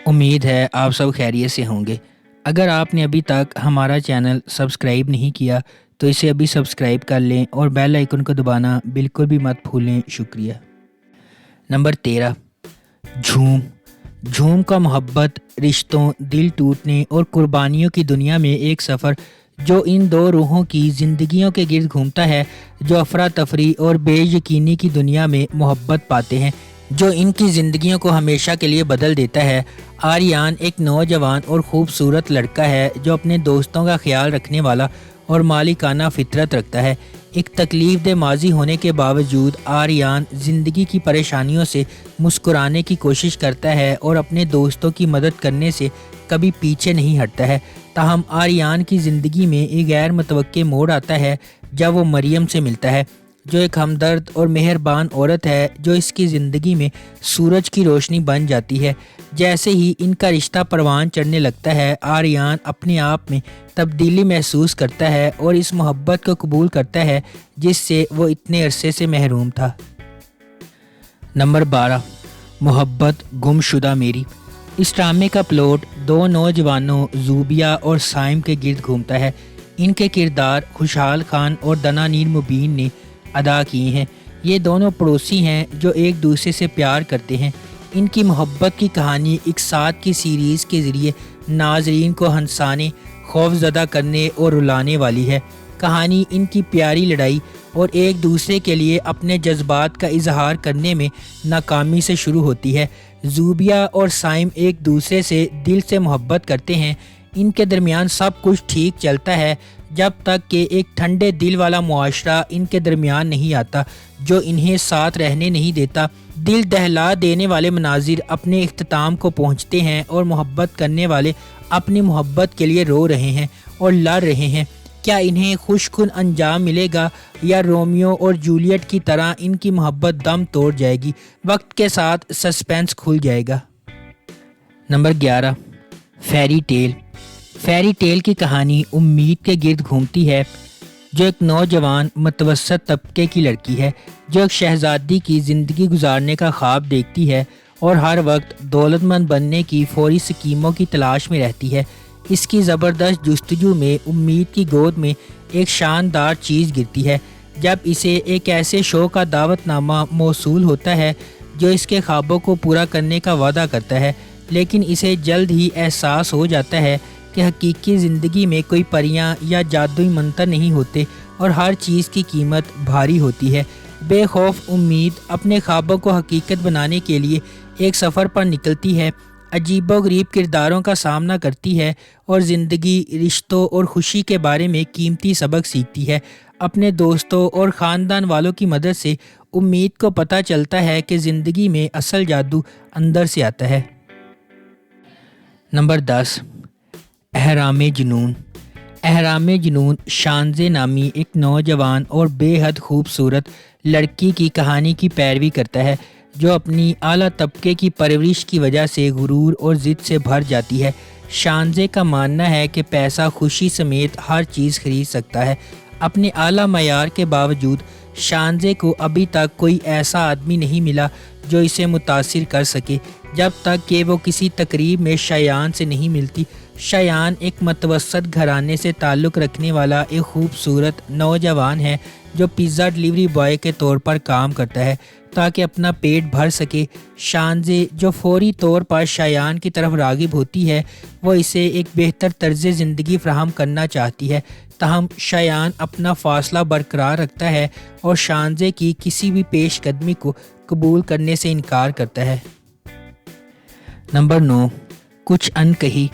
امید ہے آپ سب خیریت سے ہوں گے۔ اگر آپ نے ابھی تک ہمارا چینل سبسکرائب نہیں کیا تو اسے ابھی سبسکرائب کر لیں اور بیل آئیکن کو دبانا بالکل بھی مت بھولیں۔ شکریہ۔ نمبر 13، جھوم۔ جھوم کا محبت، رشتوں، دل ٹوٹنے اور قربانیوں کی دنیا میں ایک سفر جو ان دو روحوں کی زندگیوں کے گرد گھومتا ہے، جو افراتفری اور بے یقینی کی دنیا میں محبت پاتے ہیں، جو ان کی زندگیوں کو ہمیشہ کے لیے بدل دیتا ہے۔ آریان ایک نوجوان اور خوبصورت لڑکا ہے جو اپنے دوستوں کا خیال رکھنے والا اور مالکانہ فطرت رکھتا ہے۔ ایک تکلیف دہ ماضی ہونے کے باوجود آریان زندگی کی پریشانیوں سے مسکرانے کی کوشش کرتا ہے اور اپنے دوستوں کی مدد کرنے سے کبھی پیچھے نہیں ہٹتا ہے۔ تاہم آریان کی زندگی میں ایک غیر متوقع موڑ آتا ہے جب وہ مریم سے ملتا ہے، جو ایک ہمدرد اور مہربان عورت ہے جو اس کی زندگی میں سورج کی روشنی بن جاتی ہے۔ جیسے ہی ان کا رشتہ پروان چڑھنے لگتا ہے، آریان اپنے آپ میں تبدیلی محسوس کرتا ہے اور اس محبت کو قبول کرتا ہے جس سے وہ اتنے عرصے سے محروم تھا۔ نمبر 12، محبت گم شدہ میری۔ اس ڈرامے کا پلاٹ دو نوجوانوں زوبیہ اور سائم کے گرد گھومتا ہے۔ ان کے کردار خوشحال خان اور دنانیر مبین نے ادا کیے ہیں۔ یہ دونوں پڑوسی ہیں جو ایک دوسرے سے پیار کرتے ہیں۔ ان کی محبت کی کہانی ایک ساتھ کی سیریز کے ذریعے ناظرین کو ہنسانے، خوف زدہ کرنے اور رلانے والی ہے۔ کہانی ان کی پیاری لڑائی اور ایک دوسرے کے لیے اپنے جذبات کا اظہار کرنے میں ناکامی سے شروع ہوتی ہے۔ زوبیہ اور سائم ایک دوسرے سے دل سے محبت کرتے ہیں۔ ان کے درمیان سب کچھ ٹھیک چلتا ہے جب تک کہ ایک ٹھنڈے دل والا معاشرہ ان کے درمیان نہیں آتا جو انہیں ساتھ رہنے نہیں دیتا۔ دل دہلا دینے والے مناظر اپنے اختتام کو پہنچتے ہیں اور محبت کرنے والے اپنی محبت کے لیے رو رہے ہیں اور لڑ رہے ہیں۔ کیا انہیں خوش کن انجام ملے گا یا رومیو اور جولیٹ کی طرح ان کی محبت دم توڑ جائے گی؟ وقت کے ساتھ سسپینس کھل جائے گا۔ Number 11، fairy tale. Fairy tale کی کہانی امید کے گرد گھومتی ہے، جو ایک نوجوان متوسط طبقے کی لڑکی ہے جو ایک شہزادی کی زندگی گزارنے کا خواب دیکھتی ہے اور ہر وقت دولت مند بننے کی فوری سکیموں کی تلاش میں رہتی ہے۔ اس کی زبردست جستجو میں امید کی گود میں ایک شاندار چیز گرتی ہے جب اسے ایک ایسے شو کا دعوت نامہ موصول ہوتا ہے جو اس کے خوابوں کو پورا کرنے کا وعدہ کرتا ہے، لیکن اسے جلد ہی احساس ہو جاتا ہے کہ حقیقی زندگی میں کوئی پریاں یا جادوئی منتر نہیں ہوتے اور ہر چیز کی قیمت بھاری ہوتی ہے۔ بے خوف امید اپنے خوابوں کو حقیقت بنانے کے لیے ایک سفر پر نکلتی ہے، عجیب و غریب کرداروں کا سامنا کرتی ہے اور زندگی، رشتوں اور خوشی کے بارے میں قیمتی سبق سیکھتی ہے۔ اپنے دوستوں اور خاندان والوں کی مدد سے امید کو پتہ چلتا ہے کہ زندگی میں اصل جادو اندر سے آتا ہے۔ نمبر 10، احرام جنون۔ احرام جنون شانزے نامی ایک نوجوان اور بے حد خوبصورت لڑکی کی کہانی کی پیروی کرتا ہے جو اپنی اعلیٰ طبقے کی پرورش کی وجہ سے غرور اور ضد سے بھر جاتی ہے۔ شانزے کا ماننا ہے کہ پیسہ خوشی سمیت ہر چیز خرید سکتا ہے۔ اپنے اعلیٰ معیار کے باوجود شانزے کو ابھی تک کوئی ایسا آدمی نہیں ملا جو اسے متاثر کر سکے جب تک کہ وہ کسی تقریب میں شایان سے نہیں ملتی۔ شایان ایک متوسط گھرانے سے تعلق رکھنے والا ایک خوبصورت نوجوان ہے جو پیزا ڈلیوری بوائے کے طور پر کام کرتا ہے تاکہ اپنا پیٹ بھر سکے۔ شانزے جو فوری طور پر شایان کی طرف راغب ہوتی ہے، وہ اسے ایک بہتر طرز زندگی فراہم کرنا چاہتی ہے، تاہم شایان اپنا فاصلہ برقرار رکھتا ہے اور شانزے کی کسی بھی پیش قدمی کو قبول کرنے سے انکار کرتا ہے۔ نمبر 9، کچھ انکہی۔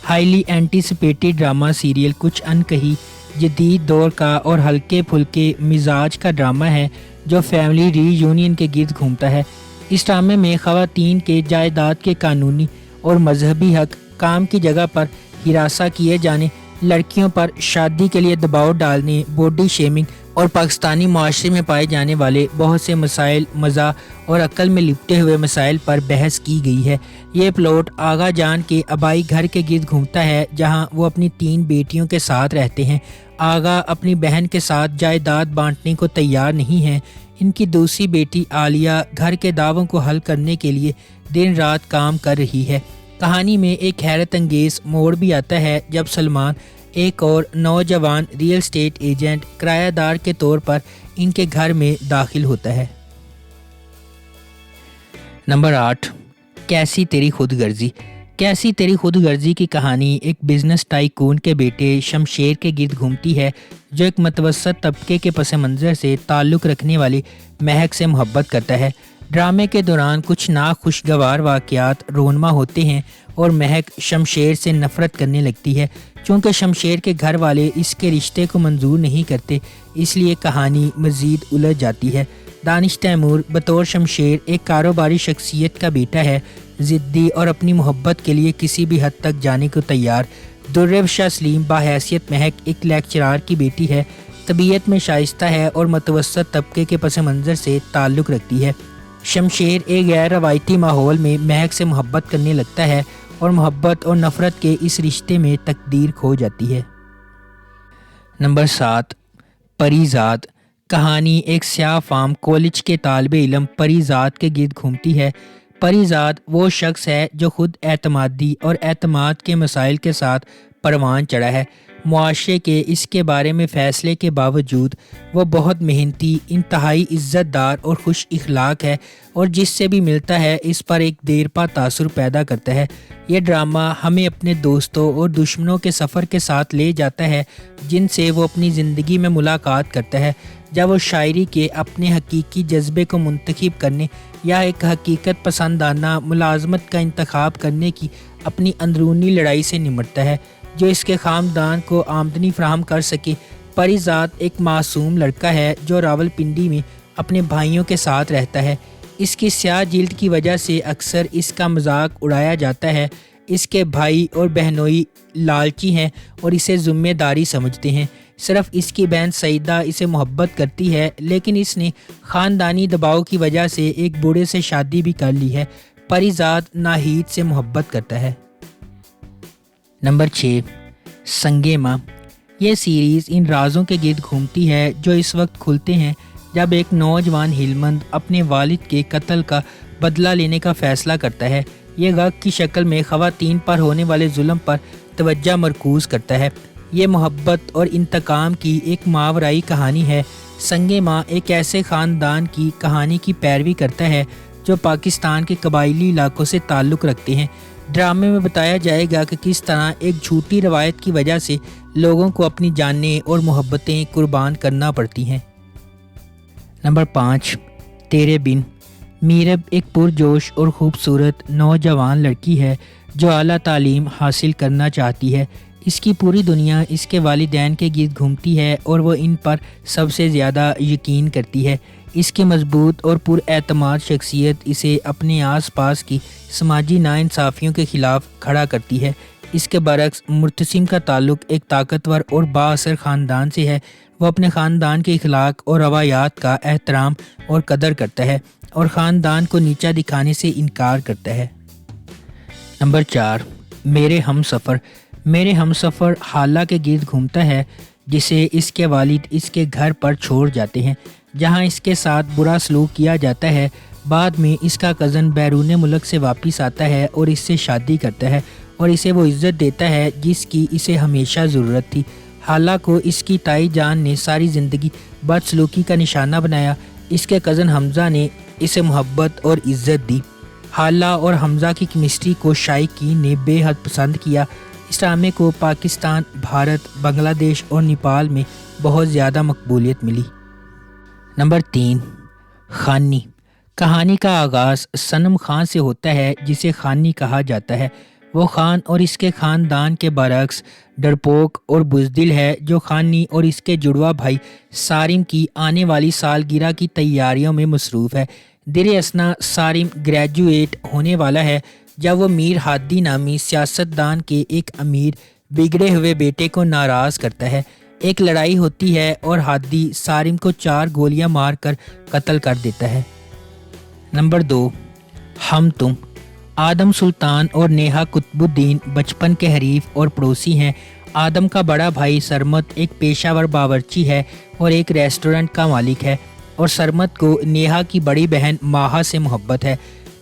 ہائیلی اینٹیسپیٹڈ ڈرامہ سیریل کچھ انکہی جدید دور کا اور ہلکے پھلکے مزاج کا ڈرامہ ہے جو فیملی ری یونین کے گرد گھومتا ہے۔ اس ڈرامے میں خواتین کے جائیداد کے قانونی اور مذہبی حق، کام کی جگہ پر ہراساں کیے جانے، لڑکیوں پر شادی کے لیے دباؤ ڈالنے، باڈی شیمنگ اور پاکستانی معاشرے میں پائے جانے والے بہت سے مسائل، مزاح اور عقل میں لپٹے ہوئے مسائل پر بحث کی گئی ہے۔ یہ پلاٹ آغا جان کے آبائی گھر کے گرد گھومتا ہے جہاں وہ اپنی 3 بیٹیوں کے ساتھ رہتے ہیں۔ آغا اپنی بہن کے ساتھ جائیداد بانٹنے کو تیار نہیں ہیں۔ ان کی دوسری بیٹی عالیہ گھر کے دعووں کو حل کرنے کے لیے دن رات کام کر رہی ہے کہانی میں ایک حیرت انگیز موڑ بھی آتا ہے جب سلمان ایک اور نوجوان ریئل اسٹیٹ ایجنٹ کرایہ دار کے طور پر ان کے گھر میں داخل ہوتا ہے۔ نمبر 8، کیسی تیری خود غرضی۔ کیسی تیری خود غرضی کی کہانی ایک بزنس ٹائکون کے بیٹے شمشیر کے گرد گھومتی ہے جو ایک متوسط طبقے کے پس منظر سے تعلق رکھنے والی مہک سے محبت کرتا ہے۔ ڈرامے کے دوران کچھ ناخوشگوار واقعات رونما ہوتے ہیں اور مہک شمشیر سے نفرت کرنے لگتی ہے۔ چونکہ شمشیر کے گھر والے اس کے رشتے کو منظور نہیں کرتے، اس لیے کہانی مزید الجھ جاتی ہے۔ دانش تیمور بطور شمشیر ایک کاروباری شخصیت کا بیٹا ہے، ضدی اور اپنی محبت کے لیے کسی بھی حد تک جانے کو تیار۔ دربشا سلیم بحیثیت مہک ایک لیکچرار کی بیٹی ہے، طبیعت میں شائستہ ہے اور متوسط طبقے کے پس منظر سے تعلق رکھتی ہے۔ شمشیر ایک غیر روایتی ماحول میں مہک سے محبت کرنے لگتا ہے اور محبت اور نفرت کے اس رشتے میں تقدیر کھو جاتی ہے۔ نمبر 7، پری زاد۔ کہانی ایک سیاہ فام کالج کے طالب علم پری زاد کے گرد گھومتی ہے۔ پری زاد وہ شخص ہے جو خود اعتمادی اور اعتماد کے مسائل کے ساتھ پروان چڑھا ہے۔ معاشرے کے اس کے بارے میں فیصلے کے باوجود وہ بہت محنتی، انتہائی عزت دار اور خوش اخلاق ہے اور جس سے بھی ملتا ہے اس پر ایک دیرپا تاثر پیدا کرتا ہے۔ یہ ڈرامہ ہمیں اپنے دوستوں اور دشمنوں کے سفر کے ساتھ لے جاتا ہے جن سے وہ اپنی زندگی میں ملاقات کرتا ہے، جب وہ شاعری کے اپنے حقیقی جذبے کو منتخب کرنے یا ایک حقیقت پسندانہ ملازمت کا انتخاب کرنے کی اپنی اندرونی لڑائی سے نمٹتا ہے جو اس کے خاندان کو آمدنی فراہم کر سکے۔ پری زاد ایک معصوم لڑکا ہے جو راولپنڈی میں اپنے بھائیوں کے ساتھ رہتا ہے۔ اس کی سیاہ جلد کی وجہ سے اکثر اس کا مذاق اڑایا جاتا ہے۔ اس کے بھائی اور بہنوئی لالچی ہیں اور اسے ذمہ داری سمجھتے ہیں۔ صرف اس کی بہن سعیدہ اسے محبت کرتی ہے، لیکن اس نے خاندانی دباؤ کی وجہ سے ایک بوڑھے سے شادی بھی کر لی ہے۔ پری زاد ناہید سے محبت کرتا ہے۔ نمبر 6، سنگے ماں۔ یہ سیریز ان رازوں کے گرد گھومتی ہے جو اس وقت کھلتے ہیں جب ایک نوجوان ہلمند اپنے والد کے قتل کا بدلہ لینے کا فیصلہ کرتا ہے۔ یہ غگ کی شکل میں خواتین پر ہونے والے ظلم پر توجہ مرکوز کرتا ہے۔ یہ محبت اور انتقام کی ایک ماورائی کہانی ہے۔ سنگے ماں ایک ایسے خاندان کی کہانی کی پیروی کرتا ہے جو پاکستان کے قبائلی علاقوں سے تعلق رکھتے ہیں۔ ڈرامے میں بتایا جائے گا کہ کس طرح ایک جھوٹی روایت کی وجہ سے لوگوں کو اپنی جانیں اور محبتیں قربان کرنا پڑتی ہیں۔ نمبر 5، تیرے بن۔ میرب ایک پرجوش اور خوبصورت نوجوان لڑکی ہے جو اعلیٰ تعلیم حاصل کرنا چاہتی ہے۔ اس کی پوری دنیا اس کے والدین کے گرد گھومتی ہے اور وہ ان پر سب سے زیادہ یقین کرتی ہے۔ اس کی مضبوط اور پر اعتماد شخصیت اسے اپنے آس پاس کی سماجی ناانصافیوں کے خلاف کھڑا کرتی ہے۔ اس کے برعکس مرتسم کا تعلق ایک طاقتور اور با اثر خاندان سے ہے۔ وہ اپنے خاندان کے اخلاق اور روایات کا احترام اور قدر کرتا ہے اور خاندان کو نیچا دکھانے سے انکار کرتا ہے۔ نمبر 4، میرے ہم سفر۔ میرے ہم سفر حالہ کے گرد گھومتا ہے جسے اس کے والد اس کے گھر پر چھوڑ جاتے ہیں جہاں اس کے ساتھ برا سلوک کیا جاتا ہے۔ بعد میں اس کا کزن بیرون ملک سے واپس آتا ہے اور اس سے شادی کرتا ہے اور اسے وہ عزت دیتا ہے جس کی اسے ہمیشہ ضرورت تھی۔ حالہ کو اس کی تائی جان نے ساری زندگی بدسلوکی کا نشانہ بنایا۔ اس کے کزن حمزہ نے اسے محبت اور عزت دی۔ حالہ اور حمزہ کی کیمسٹری کو شائقین نے بے حد پسند کیا۔ اس ڈرامے کو پاکستان، بھارت، بنگلہ دیش اور نیپال میں بہت زیادہ مقبولیت ملی۔ نمبر 3، خانی۔ کہانی کا آغاز صنم خان سے ہوتا ہے جسے خانی کہا جاتا ہے۔ وہ خان اور اس کے خاندان کے برعکس ڈرپوک اور بزدل ہے جو خانی اور اس کے جڑواں بھائی سارم کی آنے والی سالگرہ کی تیاریوں میں مصروف ہے۔ در اثنا سارم گریجویٹ ہونے والا ہے جب وہ میر ہادی نامی سیاستدان کے ایک امیر بگڑے ہوئے بیٹے کو ناراض کرتا ہے۔ ایک لڑائی ہوتی ہے اور ہادی سارم کو 4 گولیاں مار کر قتل کر دیتا ہے۔ نمبر 2، ہم تم۔ آدم سلطان اور نیہا قطب الدین بچپن کے حریف اور پڑوسی ہیں۔ آدم کا بڑا بھائی سرمت ایک پیشہ ور باورچی ہے اور ایک ریسٹورنٹ کا مالک ہے، اور سرمت کو نیہا کی بڑی بہن ماہا سے محبت ہے۔